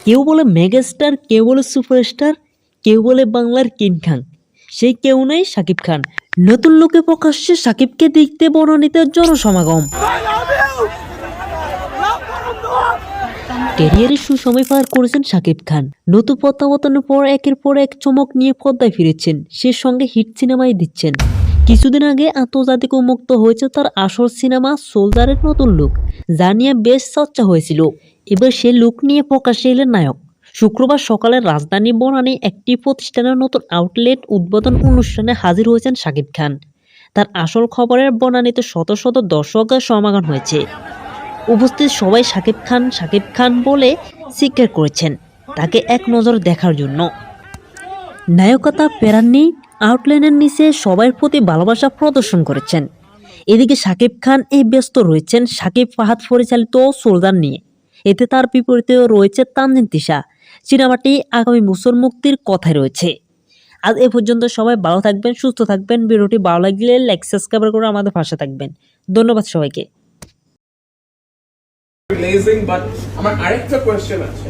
কেউ বলে মেগাস্টার, কেউ বলে সুপারস্টার, কেউ বলে বাংলার কিং খান, সেই কেউ নাই শাকিব খান। নতুন লোকে প্রকাশ্যে শাকিবকে দেখতে বনানীতে জনসমাগম। ক্যারিয়ারের সুসময় পার করেছেন শাকিব খান। নতুন প্রত্যাবর্তনের পর একের পর এক চমক নিয়ে পর্দায় ফিরেছেন, সে সঙ্গে হিট সিনেমাই দিচ্ছেন। কিছুদিন আগে আন্তর্জাতিক উন্মুক্ত হয়েছে তার আসল সিনেমা সোলজারের নতুন লুক, যা নিয়ে বেশ চর্চা হয়েছিল। এবার সে লুক নিয়ে প্রকাশ্যে এলেন নায়ক। শুক্রবার সকালে রাজধানী বনানী একটি প্রতিষ্ঠানের নতুন আউটলেট উদ্বোধন অনুষ্ঠানে হাজির হয়েছেন শাকিব খান। তার আসল খবরের বনানীতে শত শত দর্শকের সমাগম হয়েছে। উপস্থিত সবাই শাকিব খান বলে স্বীকার করেছেন তাকে এক নজর দেখার জন্য। নায়কতা পেরাননি, আউটলাইনের নিচে সবার প্রতি ভালোবাসা প্রদর্শন করেছেন। এদিকে শাকিব খান ব্যস্ত রয়েছেন শাকিব ফাহাদ পরিচালিত সোলজার নিয়ে। এতে তার বিপরীতেও রয়েছে তানজিন তিশা। সিনেমাটি আগামী বছর মুক্তির কথাই রয়েছে। আজ এ পর্যন্ত, সবাই ভালো থাকবেন, সুস্থ থাকবেন। ভিডিওটি ভালো লাগলে লাইক সাবস্ক্রাইব করে আমাদের পাশে থাকবেন। ধন্যবাদ সবাইকে। But আমার আরেকটা কোয়েশ্চেন আছে।